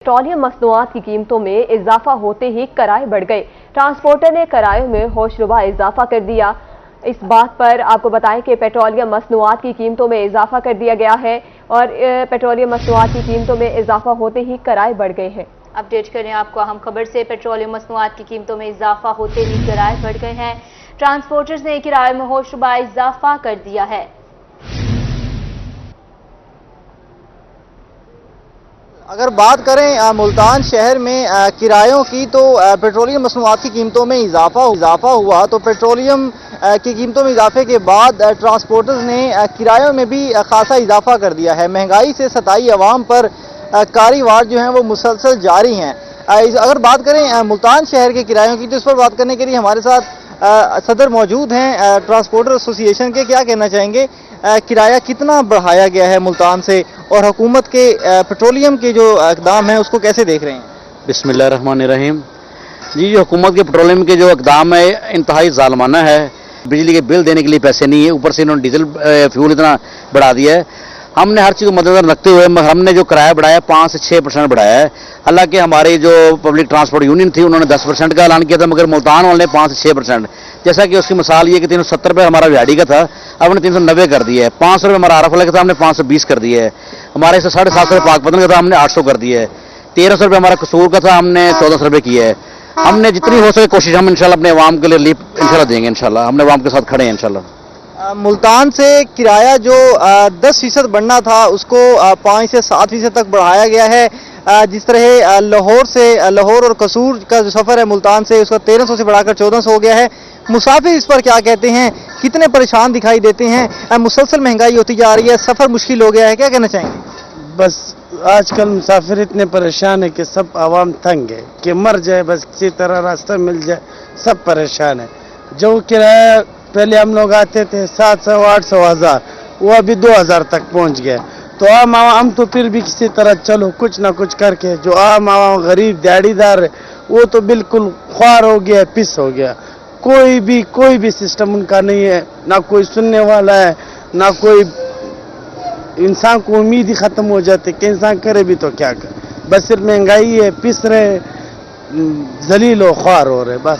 Petroleum मसनूआत की कीमतों में इजाफा होते ही किराए बढ़ गए। ट्रांसपोर्टर ने किरायों में होशरुबा इजाफा कर दिया। इस बात पर आपको बताएं कि पेट्रोलियम मसनूआत की कीमतों में इजाफा कर दिया गया है और पेट्रोलियम मसनूआत की कीमतों में इजाफा होते ही किराए बढ़ गए हैं। अपडेट करें आपको अहम खबर से। पेट्रोलियम मसनूआत की कीमतों में इजाफा होते ही किराए बढ़ गए हैं। ट्रांसपोर्टर्स ने किराए में होशरुबा इजाफा कर दिया है। अगर बात करें मुल्तान शहर में किरायों की, तो पेट्रोलियम मसनूआत की कीमतों में इजाफा हुआ। तो पेट्रोलियम की कीमतों में इजाफे के बाद ट्रांसपोर्टर्स ने किरायों में भी खासा इजाफा कर दिया है। महंगाई से सताई अवाम पर कारी वार जो हैं वो मुसलसल जारी हैं। अगर बात करें मुल्तान शहर के किरायों की, तो इस पर बात करने के लिए हमारे साथ सदर मौजूद हैं ट्रांसपोर्टर एसोसिएशन के। क्या कहना चाहेंगे, किराया कितना बढ़ाया गया है मुल्तान से और हुकूमत के पेट्रोलियम के जो इक़दाम हैं उसको कैसे देख रहे हैं? बिस्मिल्लाहिर्रहमानिर्रहीम। जी, जो हुकूमत के पेट्रोलियम के जो इक़दाम है इंतहाई ज़ालिमाना है। बिजली के बिल देने के लिए पैसे नहीं है, ऊपर से इन्होंने डीजल फ्यूल इतना बढ़ा दिया है। हमने हर चीज़ को मद्देनजर रखते हुए हमने जो किराया बढ़ाया 5 से 6% बढ़ाया है। हालांकि हमारी जो पब्लिक ट्रांसपोर्ट यूनियन थी उन्होंने 10% का ऐलान किया था, मगर मुल्तान वाले ने 5 से 6%। जैसा कि उसकी मिसाल ये कि 370 रुपये हमारा व्याडी का था, अब हमने 390 कर दिया है। 500 रुपये हमारा आरफ वाले का था, हमने 520 कर दिया है। हमारे से 750 रुपये पाकपतन का था, हमने 800 कर दिया है। 1300 रुपये हमारा कसूर का था, हमने 1400 रुपये किया है। हमने जितनी हो सके कोशिश हम इंशाल्लाह अपने अवाम के लिए रिलीफ इंशाल्लाह देंगे। इंशाल्लाह हमने अवाम के साथ खड़े हैं इंशाल्लाह। मुल्तान से किराया जो 10% बढ़ना था उसको 5 से 7% तक बढ़ाया गया है। जिस तरह लाहौर और कसूर का जो सफ़र है मुल्तान से, उसका 1300 से बढ़ाकर 1400 हो गया है। मुसाफिर इस पर क्या कहते हैं, कितने परेशान दिखाई देते हैं? मुसलसल महंगाई होती जा रही है, सफ़र मुश्किल हो गया है, क्या कहना चाहेंगे? बस आजकल मुसाफिर इतने परेशान है कि सब आवाम तंग है कि मर जाए, बस किसी तरह रास्ता मिल जाए। सब परेशान है। जो किराया पहले हम लोग आते थे 700, 800, 1000, वो अभी 2000 तक पहुंच गया। तो आम तो फिर भी किसी तरह चलो कुछ ना कुछ करके, जो आम गरीब दिहाड़ीदार है वो तो बिल्कुल ख्वार हो गया, पिस हो गया। कोई भी सिस्टम उनका नहीं है, ना कोई सुनने वाला है, ना कोई। इंसान को उम्मीद ही खत्म हो जाती कि इंसान करे भी तो क्या करे। बस सिर्फ महंगाई है, पिस रहे, जलील और ख्वार हो रहे बस।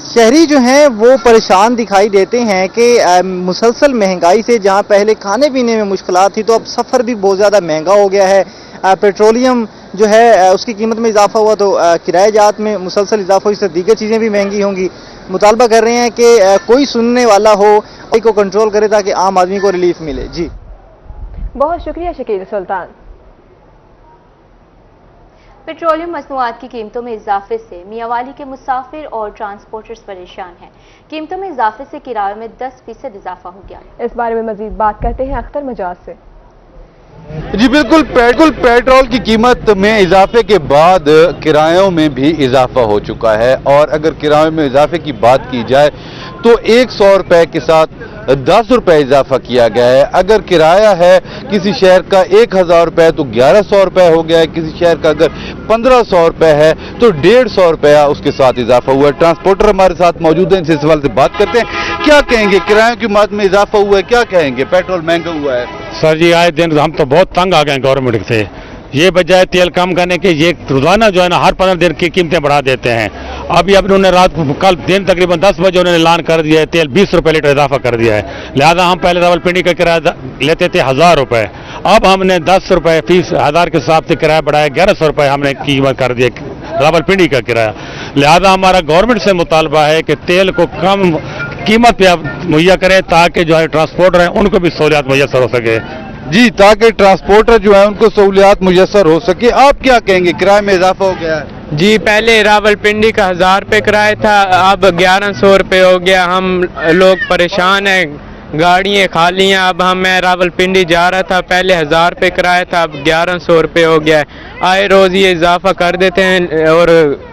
शहरी जो हैं वो परेशान दिखाई देते हैं कि मुसलसल महंगाई से, जहां पहले खाने पीने में मुश्किलात थी, तो अब सफ़र भी बहुत ज़्यादा महंगा हो गया है। पेट्रोलियम जो है उसकी कीमत में इजाफा हुआ, तो किराएजात में मुसलसल इजाफा, इससे दीगर चीज़ें भी महंगी होंगी। मुतालबा कर रहे हैं कि कोई सुनने वाला हो, को कंट्रोल करे ताकि आम आदमी को रिलीफ मिले। जी, बहुत शुक्रिया शकील सुल्तान। पेट्रोलियम मसनूआत की कीमतों में इजाफे से मियांवाली के मुसाफिर और ट्रांसपोर्टर्स परेशान हैं। कीमतों में इजाफे से किराए में 10% इजाफा हो गया। इस बारे में मजीद बात करते हैं अख्तर मजाज से। जी बिल्कुल, पेट्रोल की कीमत में इजाफे के बाद किरायों में भी इजाफा हो चुका है। और अगर किरायों में इजाफे की बात की जाए तो 100 रुपए के साथ 10 रुपए इजाफा किया गया है। अगर किराया है किसी शहर का 1000 रुपए तो 1100 रुपए हो गया है। किसी शहर का अगर 1500 रुपए है तो 150 रुपया उसके साथ इजाफा हुआ है। ट्रांसपोर्टर हमारे साथ मौजूद हैं, इनसे इस सवाल से बात करते हैं। क्या कहेंगे, किरायों की मात में इजाफा हुआ है, क्या कहेंगे? पेट्रोल महंगा हुआ है। सर जी, आए दिन हम तो बहुत तंग आ गए गवर्नमेंट से। ये बजाय तेल कम करने के, ये रोजाना जो है ना हर 15 दिन की कीमतें बढ़ा देते हैं। अभी उन्होंने कल दिन तकरीबन 10 बजे उन्होंने ऐलान कर दिया है तेल 20 रुपये लीटर इजाफा कर दिया है। लिहाजा हम पहले रावलपिंडी का किराया लेते थे 1000 रुपये, अब हमने 10 रुपये फीस 1000 के हिसाब से किराया बढ़ाया, 1100 रुपये हमने कीमत कर दिया रावलपिंडी का किराया। लिहाजा हमारा गवर्नमेंट से मुतालबा है कि तेल को कम कीमत पे मुहैया करें ताकि जो है ट्रांसपोर्टर हैं उनको भी सहूलियत मुयसर हो सके। जी, ताकि ट्रांसपोर्टर जो है उनको सहूलियात मुयसर हो सके। आप क्या कहेंगे, किराए में इजाफा हो गया है? जी, पहले रावलपिंडी का 1000 रुपये किराया था, अब 1100 रुपये हो गया। हम लोग परेशान हैं, गाड़ियाँ खाली हैं। अब मैं रावलपिंडी जा रहा था, पहले 1000 रुपये किराया था, अब 1100 रुपये हो गया है। आए रोज़ ये इजाफा कर देते हैं और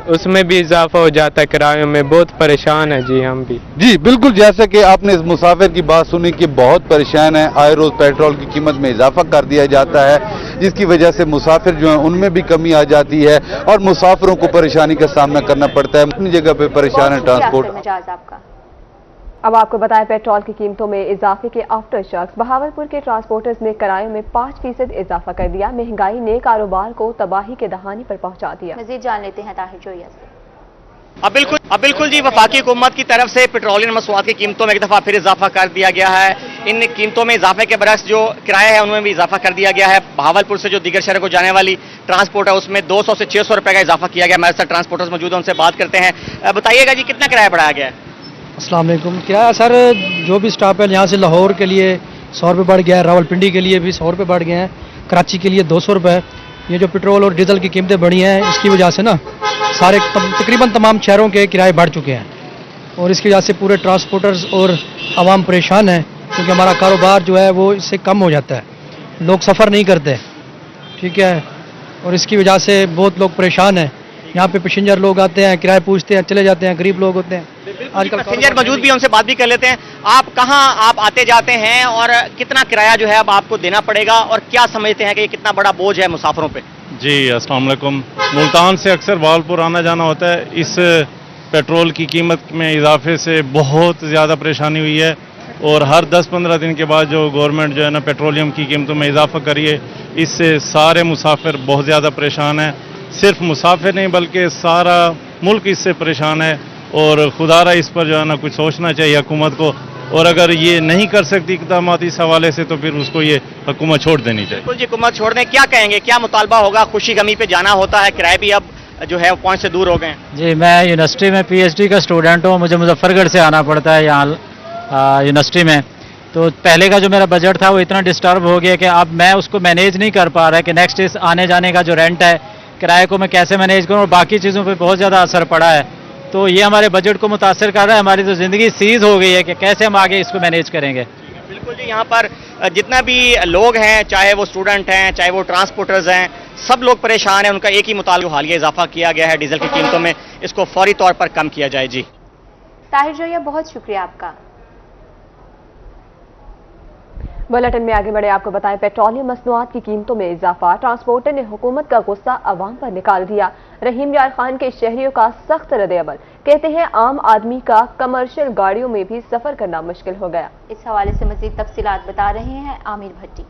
उसमें भी इजाफा हो जाता है किरायों में। बहुत परेशान है जी हम भी। जी बिल्कुल, जैसे कि आपने इस मुसाफिर की बात सुनी कि बहुत परेशान है। आए रोज़ पेट्रोल की कीमत में इजाफा कर दिया जाता है, जिसकी वजह से मुसाफिर जो है उनमें भी कमी आ जाती है और मुसाफिरों को परेशानी का सामना करना पड़ता है। अपनी जगह पे परेशान है ट्रांसपोर्ट। अब आपको बताएं पेट्रोल की कीमतों में इजाफे के आफ्टर शॉक्स। बहावलपुर के ट्रांसपोर्टर्स ने किरायों में 5% इजाफा कर दिया। महंगाई ने कारोबार को तबाही के दहाने पर पहुंचा दिया। मजीद जान लेते हैं ताहिर जोया से। अब बिल्कुल जी, वफाकी हुकूमत की तरफ से पेट्रोलियम मसनूआत की कीमतों में एक दफ़ा फिर इजाफा कर दिया गया है। इन कीमतों में इजाफे के बरस जो किराया है उनमें भी इजाफा कर दिया गया है। बहावलपुर से जो दीगर शहरों को जाने वाली ट्रांसपोर्ट है उसमें 200 से 600 रुपए का इजाफा किया गया। हमारे साथ ट्रांसपोर्टर्स मौजूद हैं, उनसे बात करते हैं। बताइएगा जी, कितना किराया बढ़ाया गया है? अस्सलाम वालेकुम। किराया सर जो भी स्टॉप है यहाँ से लाहौर के लिए 100 रुपये बढ़ गया है, रावलपिंडी के लिए भी 100 रुपये बढ़ गए हैं, कराची के लिए 200 रुपये। ये जो पेट्रोल और डीजल की कीमतें बढ़ी हैं इसकी वजह से ना सारे तकरीबन तमाम शहरों के किराए बढ़ चुके हैं और इसकी वजह से पूरे ट्रांसपोर्टर्स और आवाम परेशान हैं क्योंकि हमारा कारोबार जो है वो इससे कम हो जाता है, लोग सफ़र नहीं करते, ठीक है, और इसकी वजह से बहुत लोग परेशान हैं। यहाँ पे पैसेंजर लोग आते हैं, किराए पूछते हैं, चले जाते हैं, गरीब लोग होते हैं। आजकल पैसेंजर मौजूद भी, उनसे बात भी कर लेते हैं। आप कहाँ आप आते जाते हैं और कितना किराया जो है अब आपको देना पड़ेगा और क्या समझते हैं कि ये कितना बड़ा बोझ है मुसाफिरों पे? जी अस्सलाम वालेकुम। मुल्तान से अक्सर बहावलपुर आना जाना होता है। इस पेट्रोल की कीमत में इजाफे से बहुत ज़्यादा परेशानी हुई है और हर 10-15 दिन के बाद जो गवर्नमेंट जो है ना पेट्रोलियम की कीमतों में इजाफा करिए, इससे सारे मुसाफिर बहुत ज़्यादा परेशान हैं। सिर्फ मुसाफिर नहीं बल्कि सारा मुल्क इससे परेशान है और खुदारा इस पर जो है ना कुछ सोचना चाहिए हुकूमत को, और अगर ये नहीं कर सकती इक़दाम इस हवाले से तो फिर उसको ये हुकूमत छोड़ देनी चाहिए। बिल्कुल जी, हुकूमत छोड़ दें। क्या कहेंगे, क्या मुतालबा होगा? खुशी गमी पे जाना होता है, किराए भी अब जो है पॉइंट से दूर हो गए हैं। जी मैं यूनिवर्सिटी में PhD का स्टूडेंट हूँ, मुझे मुजफ्फरगढ़ से आना पड़ता है यहाँ यूनिवर्सिटी में। तो पहले का जो मेरा बजट था वो इतना डिस्टर्ब हो गया कि अब मैं उसको मैनेज नहीं कर पा रहा है कि नेक्स्ट इस आने जाने का जो रेंट है, किराए को मैं कैसे मैनेज करूँ और बाकी चीज़ों पे बहुत ज़्यादा असर पड़ा है। तो ये हमारे बजट को मुतासर कर रहा है, हमारी तो ज़िंदगी सीज हो गई है कि कैसे हम आगे इसको मैनेज करेंगे। बिल्कुल जी, यहाँ पर जितना भी लोग हैं, चाहे वो स्टूडेंट हैं, चाहे वो ट्रांसपोर्टर्स हैं, सब लोग परेशान हैं। उनका एक ही मुतालबा, हालिया इजाफा किया गया है डीजल की कीमतों में, इसको फौरी तौर पर कम किया जाए। जी ताहिर जोया, बहुत शुक्रिया आपका। बुलेटिन में आगे बढ़े आपको बताएं पेट्रोलियम मसनूआत की कीमतों में इजाफा। ट्रांसपोर्टर ने हुकूमत का गुस्सा अवाम पर निकाल दिया। रहीम यार खान के शहरियों का सख्त रद्द-ए-अमल, कहते हैं आम आदमी का कमर्शियल गाड़ियों में भी सफर करना मुश्किल हो गया। इस हवाले से मजीद तफसीलात बता रहे हैं आमिर भट्टी।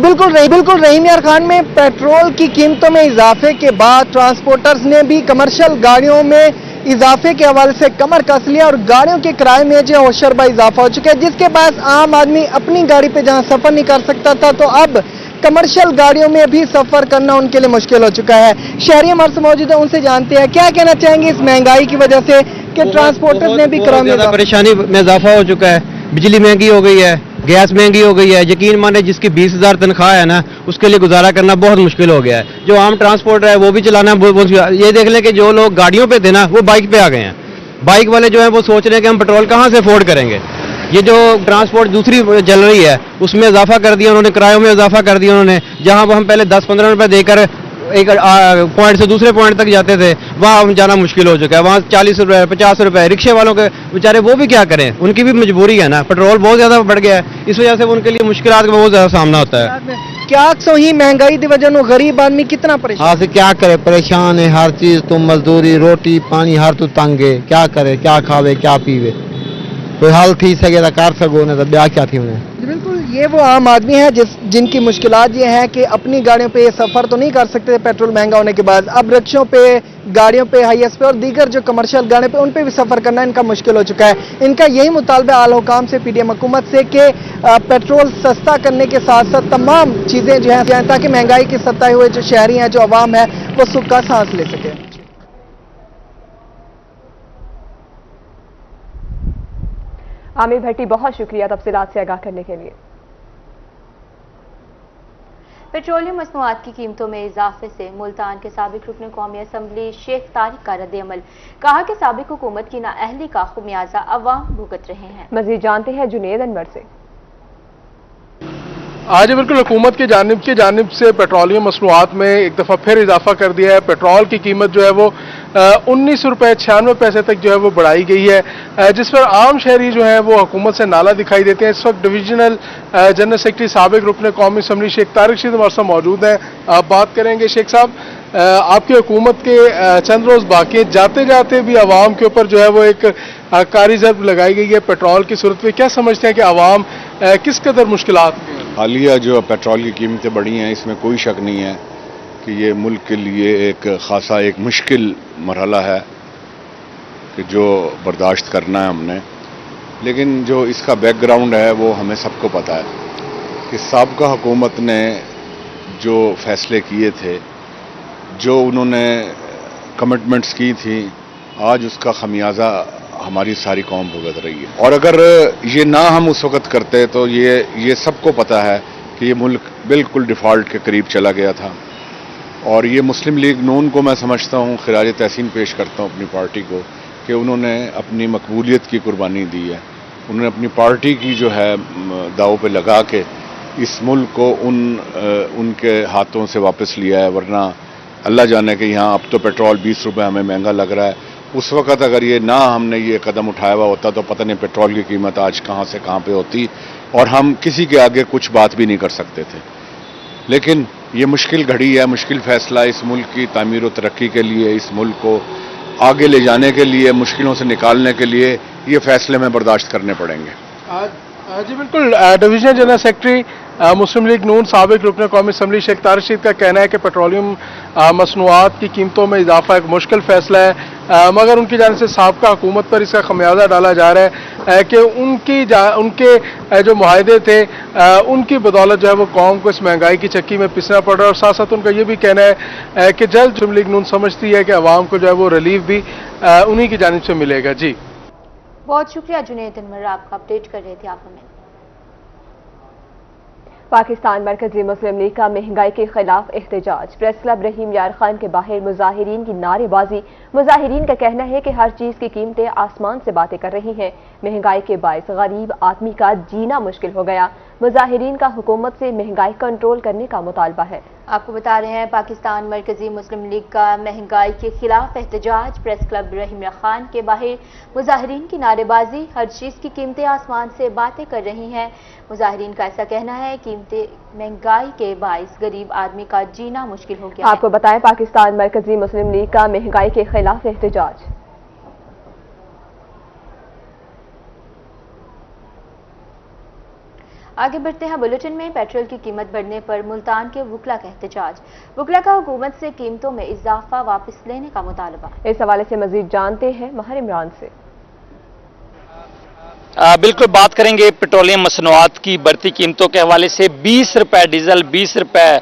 बिल्कुल रहीम यार खान में पेट्रोल की कीमतों में इजाफे के बाद ट्रांसपोर्टर्स ने भी कमर्शियल गाड़ियों में इजाफे के हवाले से कमर कस लिया और गाड़ियों के किराए में जो होशरबा इजाफा हो चुका है, जिसके पास आम आदमी अपनी गाड़ी पे जहां सफर नहीं कर सकता था तो अब कमर्शियल गाड़ियों में भी सफर करना उनके लिए मुश्किल हो चुका है। शहरी हमारे से मौजूद है, उनसे जानते हैं क्या कहना चाहेंगे इस महंगाई की वजह से कि ट्रांसपोर्टर्स ने भी किराए में परेशानी में इजाफा हो चुका है। बिजली महंगी हो गई है, गैस महंगी हो गई है। यकीन माने जिसकी 20,000 तनख्वाह है ना, उसके लिए गुजारा करना बहुत मुश्किल हो गया है। जो आम ट्रांसपोर्टर है वो भी चलाना बहुत ये देख लें कि जो लोग गाड़ियों पे थे ना वो बाइक पे आ गए हैं। बाइक वाले जो है वो सोच रहे हैं कि हम पेट्रोल कहाँ से अफोर्ड करेंगे। ये जो ट्रांसपोर्ट दूसरी चल रही है उसमें इजाफा कर दिया उन्होंने, किरायों में इजाफा कर दिया उन्होंने। जहाँ हम पहले 10-15 रुपए देकर एक पॉइंट से दूसरे पॉइंट तक जाते थे, वहाँ जाना मुश्किल हो चुका है। वहाँ 40 रुपए 50 रुपए रिक्शे वालों के बेचारे वो भी क्या करें, उनकी भी मजबूरी है ना, पेट्रोल बहुत ज़्यादा बढ़ गया है, इस वजह से उनके लिए मुश्किलात का बहुत ज़्यादा सामना होता है। क्या सही महंगाई की वजह गरीब आदमी कितना परेशान? हाँ से क्या करे, परेशान है हर चीज़, तो मजदूरी रोटी पानी हर तो तंग है, क्या करे, क्या खावे क्या पीवे, कोई हाल थी सके तो कर सको नहीं तो ब्याह क्या थी उन्हें। बिल्कुल, ये वो आम आदमी है जिनकी मुश्किलात ये है कि अपनी गाड़ियों पे सफर तो नहीं कर सकते पेट्रोल महंगा होने के बाद, अब रिक्शों पे, गाड़ियों पे, हाईएस पे और दीगर जो कमर्शियल गाड़ियों पे उन पे भी सफर करना इनका मुश्किल हो चुका है। इनका यही मुतालबा आला हुकाम से, PDM हुकूमत से कि पेट्रोल सस्ता करने के साथ साथ तमाम चीजें जो है ताकि महंगाई के सताए हुए जो शहरी हैं, जो अवाम है, वो सुख का सांस ले सके। आमिर भट्टी, बहुत शुक्रिया तफसीलात से आगाह करने के लिए। पेट्रोलियम मसनूआत की कीमतों में इजाफे से मुल्तान के साबिक रुकन कौमी असम्बली शेख तारिक का रद्द-ए-अमल, कहा कि साबिक हुकूमत की नाअहली का खुमियाजा अवाम भुगत रहे हैं। मजीद जानते हैं जुनेद अनवर से। आज बिल्कुल हुकूमत की जानिब से पेट्रोलियम मसनूआत में एक दफ़ा फिर इजाफा कर दिया है। पेट्रोल की कीमत जो है वो 19 रुपये 96 पैसे तक जो है वो बढ़ाई गई है, जिस पर आम शहरी जो है वो हुकूमत से नाला दिखाई देते हैं। इस वक्त डिवीजनल जनरल सेक्रेटरी साबिक रुकन कौमी असम्बली शेख तारिक रशीद हमारे साथ मौजूद हैं। आप बात करेंगे शेख साहब, आपकी हुकूमत के चंद रोज बाकी हैं, जाते जाते भी आवाम के ऊपर जो है वो एक कारी ज़रब लगाई गई है पेट्रोल की सूरत में। क्या समझते हैं कि आवाम किस कदर मुश्किलात में है? हालिया जो पेट्रोल की कीमतें बढ़ी हैं, इसमें कोई शक नहीं है कि ये मुल्क के लिए एक खासा एक मुश्किल मरहला है कि जो बर्दाश्त करना है हमने। लेकिन जो इसका बैकग्राउंड है वो हमें सबको पता है कि साबका हुकूमत ने जो फैसले किए थे, जो उन्होंने कमिटमेंट्स की थी, आज उसका खमियाजा हमारी सारी कौम भुगत रही है। और अगर ये ना हम उस वक़्त करते तो ये सबको पता है कि ये मुल्क बिल्कुल डिफ़ॉल्ट के करीब चला गया था। और ये मुस्लिम लीग नून को मैं समझता हूँ, खिराज तहसीन पेश करता हूँ अपनी पार्टी को कि उन्होंने अपनी मकबूलियत की कुर्बानी दी है। उन्होंने अपनी पार्टी की जो है दाव पे लगा के इस मुल्क को उनके हाथों से वापस लिया है। वरना अल्लाह जाने कि यहाँ अब तो पेट्रोल 20 रुपये हमें महंगा लग रहा है। उस वक़्त अगर ये ना हमने ये कदम उठाया हुआ होता तो पता नहीं पेट्रोल की कीमत आज कहाँ से कहाँ पे होती और हम किसी के आगे कुछ बात भी नहीं कर सकते थे। लेकिन ये मुश्किल घड़ी है, मुश्किल फैसला इस मुल्क की तामीर व तरक्की के लिए, इस मुल्क को आगे ले जाने के लिए, मुश्किलों से निकालने के लिए ये फैसले में बर्दाश्त करने पड़ेंगे। जी बिल्कुल। डिवीजनल जनरल सेक्रेटरी मुस्लिम लीग नून साबिक रुकन कौमी असम्बली शेख तारिक रशीद का कहना है कि पेट्रोलियम मसनूआत की कीमतों में इजाफा एक मुश्किल फैसला है, मगर उनकी जानिब से साबका हुकूमत पर इसका खमियाजा डाला जा रहा है कि उनके जो मुआहदे थे उनकी बदौलत जो है वो कौम को इस महंगाई की चक्की में पिसना पड़ रहा है। और साथ साथ उनका ये भी कहना है कि जल्द मुस्लिम लीग नून समझती है कि आवाम को जो है वो रिलीफ भी उन्हीं की जानिब से मिलेगा। जी बहुत शुक्रिया जुनैद अनवर, आपका अपडेट कर रहे थे आप हमें। पाकिस्तान मरकजी मुस्लिम लीग का महंगाई के खिलाफ एहतजाज। प्रेस क्लब रहीम यार खान के बाहर मुजाहिरीन की नारेबाजी। मुजाहिरीन का कहना है कि हर चीज की कीमतें आसमान से बातें कर रही हैं। महंगाई के बायस गरीब आदमी का जीना मुश्किल हो गया। मुजाहिरीन का हुकूमत से महंगाई कंट्रोल करने का मुतालबा है। आपको बता रहे हैं पाकिस्तान मरकजी मुस्लिम लीग का महंगाई के खिलाफ एहतजाज। प्रेस क्लब रहीम यार खान के बाहर मुजाहिरीन की नारेबाजी। हर चीज की कीमतें आसमान से बातें कर रही हैं। मुजाहिरीन का ऐसा कहना है कीमतें महंगाई के बायस गरीब आदमी का जीना मुश्किल हो गया। आपको बताएं पाकिस्तान मरकजी मुस्लिम लीग का महंगाई के खिलाफ एहतजाज। आगे बढ़ते हैं बुलेटिन में। पेट्रोल की कीमत बढ़ने पर मुल्तान के वकला का एहतजाज। वकला का हुकूमत से कीमतों में इजाफा वापस लेने का मुतालबा। इस हवाले से मजीद जानते हैं महर इमरान से। बिल्कुल बात करेंगे पेट्रोलियम मसनूआत की बढ़ती कीमतों के हवाले से। 20 रुपए डीजल, 20 रुपए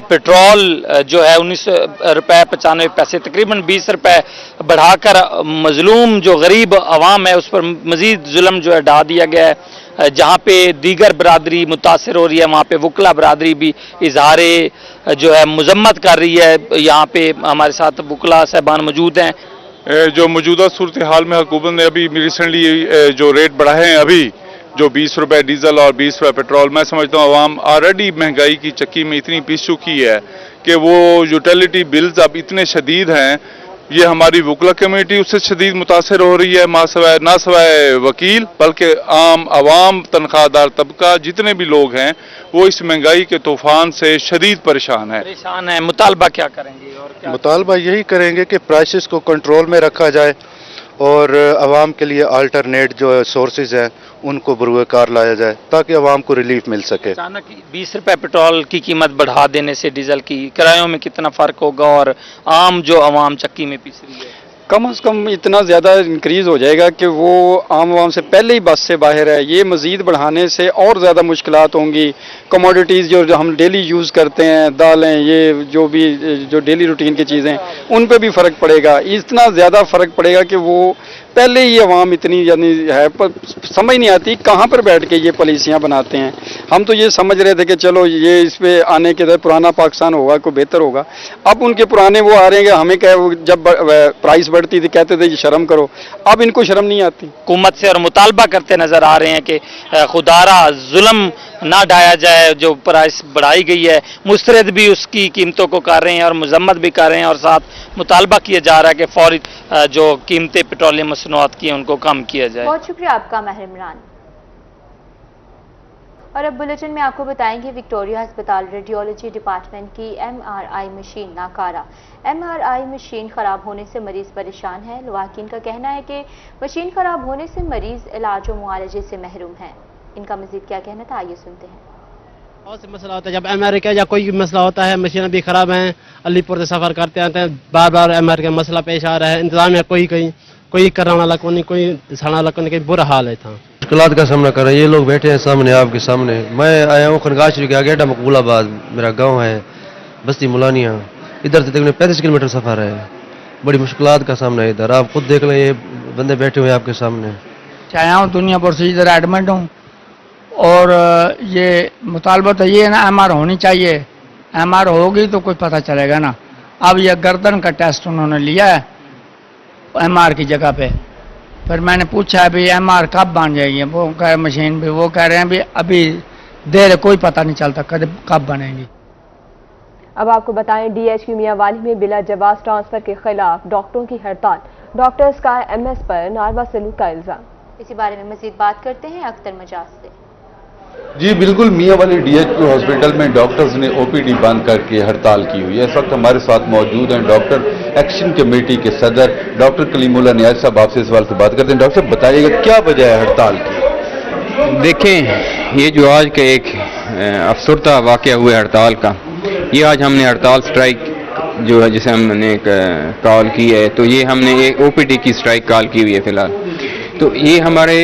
पेट्रोल जो है 19 रुपए 95 पैसे, तकरीबन 20 रुपए बढ़ाकर मजलूम जो गरीब आवाम है उस पर मजीद जुल्म जो है ढा दिया गया है। जहाँ पे दीगर बरादरी मुतासर हो रही है, वहाँ पे वकला बरादरी भी इजहारे जो है मजम्मत कर रही है। यहाँ पे हमारे साथ वकला साहबान मौजूद हैं। जो मौजूदा सूरत हाल में हुकूमत ने अभी रिसेंटली जो रेट बढ़ाए हैं, अभी जो 20 रुपए डीजल और 20 रुपए पेट्रोल, मैं समझता हूँ आवाम ऑलरेडी महंगाई की चक्की में इतनी पिस चुकी है कि वो यूटिलिटी बिल्स अब इतने शदीद हैं। ये हमारी वकला कम्युनिटी उससे शदीद मुतासर हो रही है, ना सवाए वकील बल्कि आम आवाम तनख्वाहदार तबका जितने भी लोग हैं वो इस महंगाई के तूफान से शदीद परेशान है। मुतालबा क्या करेंगे? और क्या मुतालबा यही करेंगे कि प्राइसेस को कंट्रोल में रखा जाए और आवाम के लिए अल्टरनेट जो सोर्सेज हैं उनको बरूकार लाया जाए ताकि आवाम को रिलीफ मिल सके। अचानक 20 रुपए पेट्रोल की कीमत बढ़ा देने से डीजल की किरायों में कितना फर्क होगा और आम जो आवाम चक्की में पिस रही है? कम से कम इतना ज़्यादा इंक्रीज़ हो जाएगा कि वो आम आवाम से पहले ही बस से बाहर है। ये मज़ीद बढ़ाने से और ज़्यादा मुश्किलात होंगी। कमोडिटीज़ जो हम डेली यूज़ करते हैं, दालें, ये जो डेली रूटीन की चीज़ें, उन पे भी फ़र्क पड़ेगा। इतना ज़्यादा फ़र्क पड़ेगा कि वो पहले ही आवाम इतनी यानी है पर समझ नहीं आती कहाँ पर बैठ के ये पॉलिसियाँ बनाते हैं। हम तो ये समझ रहे थे कि चलो ये इस पे आने के पुराना पाकिस्तान होगा, कोई बेहतर होगा। अब उनके पुराने वो आ रहे हैं, हमें जब प्राइस बढ़ती थी कहते थे शर्म करो, अब इनको शर्म नहीं आती। हुकूमत से और मुतालबा करते नजर आ रहे हैं कि खुदारा जुल्म ना ढाया जाए। जो प्राइस बढ़ाई गई है मुस्तरद भी उसकी कीमतों को कर रहे हैं और मजम्मत भी कर रहे हैं और साथ मुतालबा किया जा रहा है कि फौरी जो कीमतें पेट्रोलियम मसनूआत की हैं उनको कम किया जाए। बहुत शुक्रिया आपका महर इमरान। और अब बुलेटिन में आपको बताएंगे विक्टोरिया अस्पताल रेडियोलॉजी डिपार्टमेंट की MRI मशीन नाकारा। MRI मशीन खराब होने से मरीज परेशान है। लवाकिन का कहना है कि मशीन खराब होने से मरीज इलाज और मुआलजे से महरूम है। इनका मजीद क्या कहना था, आइए सुनते हैं। बहुत से मसला होता है जब MRI का या कोई भी मसला होता है, मशीन भी खराब है, अलीपुर से सफर करते आते हैं, बार बार MRI का मसला पेश आ रहा है। इंतजाम है कोई करने वाला कोई दिखाने वाला कोई, बुरा हाल है था। मुश्किलात का सामना कर रहे हैं। ये लोग बैठे हैं सामने, आपके सामने। मैं आया हूँ खनगाह शरीफ के आगे मकबूलाबाद, मेरा गांव है, बस्ती मुलानिया। इधर से तकरीबन 35 किलोमीटर सफर है। बड़ी मुश्किलात का सामना है इधर। आप खुद देख लें, ये बंदे बैठे हुए हैं आपके सामने। आया हूँ दुनियापुर से, इधर एडमिट हूँ और ये मुतालबा तो ये है ना, MR होनी चाहिए। MR होगी तो कुछ पता चलेगा ना। अब ये गर्दन का टेस्ट उन्होंने लिया है MR की जगह पे, फिर मैंने पूछा अभी MR कब बन जाएगी, वो कह मशीन भी, वो कह रहे हैं अभी देर, कोई पता नहीं चलता कब बनेगी। अब आपको बताएं, DHQ मियांवाली में बिला जवाज ट्रांसफर के खिलाफ डॉक्टरों की हड़ताल, डॉक्टर्स का MS पर नारवा सलूक का इल्जाम। इसी बारे में मजीद बात करते हैं अख्तर मजाज से। जी बिल्कुल, मियांवाली DHQ हॉस्पिटल में डॉक्टर्स ने OPD बंद करके हड़ताल की हुई है। इस वक्त हमारे साथ मौजूद हैं डॉक्टर एक्शन कमेटी के सदर डॉक्टर कलीमुल्लाह नियाज़ साहब। आपसे इस सवाल से बात करते हैं। डॉक्टर साहब बताइएगा क्या वजह है हड़ताल की? देखें, ये जो आज का एक अफसरदा वाक़या हुआ हड़ताल का, ये आज हमने हड़ताल स्ट्राइक जो है जिसे हमने कॉल की है, तो ये हमने एक OPD की स्ट्राइक कॉल की हुई है फिलहाल। तो ये हमारे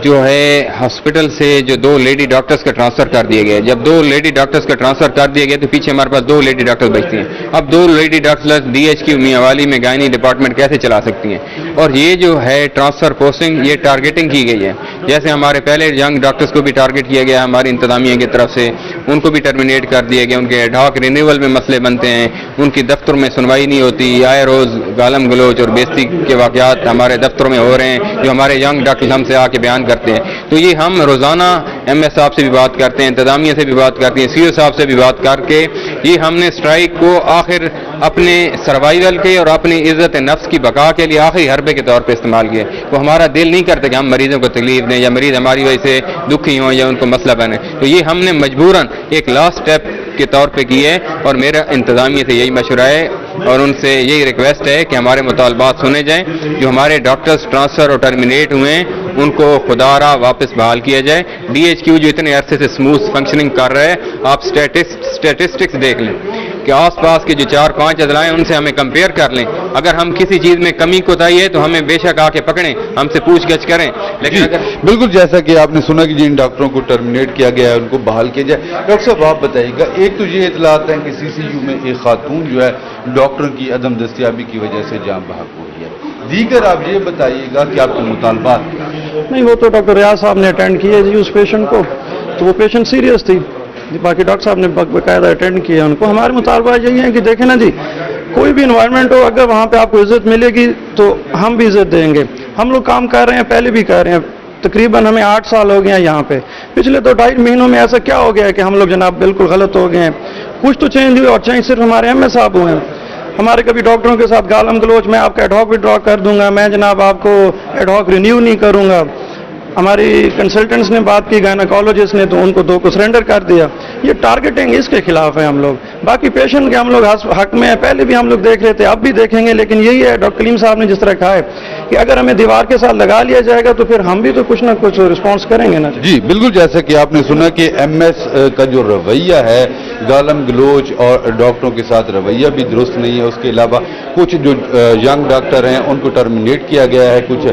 जो है हॉस्पिटल से जो 2 लेडी डॉक्टर्स का ट्रांसफ़र कर दिया गया। जब 2 लेडी डॉक्टर्स का ट्रांसफ़र कर दिया गया तो पीछे हमारे पास 2 लेडी डॉक्टर्स बचती हैं। अब 2 लेडी डॉक्टर्स DHQ मियांवाली में गायनी डिपार्टमेंट कैसे चला सकती हैं? और ये जो है ट्रांसफ़र पोस्टिंग, ये टारगेटिंग की गई है। जैसे हमारे पहले यंग डॉक्टर्स को भी टारगेट किया गया हमारी इंतजामिया की तरफ से, उनको भी टर्मिनेट कर दिया गया। उनके एडहॉक रिन्यूअल में मसले बनते हैं, उनकी दफ्तर में सुनवाई नहीं होती। आए रोज़ गालम गलोच और बेइज्जती के वाक़यात हमारे दफ्तरों में हो रहे हैं, जो हमारे यंग डॉक्टर्स हमसे आके बयान करते हैं। तो ये हम रोज़ाना MS साहब से भी बात करते हैं, इंतजामिया से भी बात करते हैं, CO साहब से भी बात करके ये हमने स्ट्राइक को आखिर अपने सर्वाइवल के और अपनी इज्जत नफ्स की बका के लिए आखिरी हरबे के तौर पे इस्तेमाल किया। वो हमारा दिल नहीं करता कि हम मरीजों को तकलीफ दें या मरीज हमारी वजह से दुखी हों या उनको मसला बने। तो ये हमने मजबूरन एक लास्ट स्टेप के तौर पे की है और मेरा इंतजामिया से यही मशवरा है और उनसे यही रिक्वेस्ट है कि हमारे मुतालबात सुने जाएं। जो हमारे डॉक्टर्स ट्रांसफ़र और टर्मिनेट हुए हैं उनको खुदारा वापस बहाल किया जाए। DHQ जो इतने अरसे से स्मूथ फंक्शनिंग कर रहा है, आप स्टैटिस्टिक्स देख लें कि आसपास के जो 4-5 अदला हैं उनसे हमें कंपेयर कर लें। अगर हम किसी चीज़ में कमी कोताही है तो हमें बेशक आके पकड़ें, हमसे पूछगछ करें। लेकिन अगर बिल्कुल जैसा कि आपने सुना कि जिन डॉक्टरों को टर्मिनेट किया गया है उनको बहाल किया जाए। डॉक्टर साहब आप बताइएगा, एक तो ये इतलात है कि CCU में एक खातून जो है डॉक्टर की अदम दस्तियाबी की वजह से जान बहक हुई है। दीगर आप ये बताइएगा कि आपके मुतालबात क्या है? नहीं, वो तो डॉक्टर रियाज साहब ने अटेंड किया जी उस पेशेंट को, तो वो पेशेंट सीरियस थी, बाकी डॉक्टर साहब ने बाकायदा अटेंड किया उनको। हमारे मुतालबा यही है कि देखें ना जी, कोई भी इन्वायरमेंट हो, अगर वहाँ पे आपको इज्जत मिलेगी तो हम भी इज्जत देंगे। हम लोग काम कर रहे हैं, पहले भी कर रहे हैं, तकरीबन हमें 8 साल हो गए हैं यहाँ पे। पिछले 2-2.5 महीनों में ऐसा क्या हो गया है कि हम लोग जनाब बिल्कुल गलत हो गए हैं? कुछ तो चेंज हुए और चेंज सिर्फ हमारे MS साहब हुए हैं। हमारे कभी डॉक्टरों के साथ गालम गलोच, मैं आपका एडहॉक विड्रॉ कर दूंगा, मैं जनाब आपको एडहॉक रिन्यू नहीं करूंगा। हमारी कंसल्टेंट्स ने बात की, गायनाकोलॉजिस्ट ने, तो उनको 2 को सरेंडर कर दिया। ये टारगेटिंग इसके खिलाफ है हम लोग। बाकी पेशेंट के हम लोग हक में है, पहले भी हम लोग देख रहे थे, अब भी देखेंगे। लेकिन यही है, डॉक्टर कलीम साहब ने जिस तरह कहा है कि अगर हमें दीवार के साथ लगा लिया जाएगा तो फिर हम भी तो कुछ ना कुछ रिस्पॉन्स करेंगे ना। जी बिल्कुल, जैसा कि आपने सुना कि MS का जो रवैया है, गालम गलोच और डॉक्टरों के साथ रवैया भी दुरुस्त नहीं है। उसके अलावा कुछ जो यंग डॉक्टर हैं उनको टर्मिनेट किया गया है, कुछ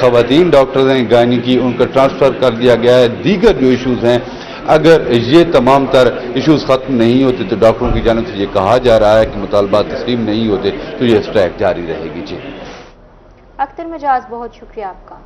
खवातीन डॉक्टर हैं गायनी की, उनका ट्रांसफ़र कर दिया गया है। दीगर जो इशूज़ हैं, अगर ये तमाम तर इशूज़ ख़त्म नहीं होते तो डॉक्टरों की जानिब से ये कहा जा रहा है कि मुतालबात तस्लीम नहीं होते तो ये स्ट्राइक जारी रहेगी। जी अख्तर मजाज, बहुत शुक्रिया आपका।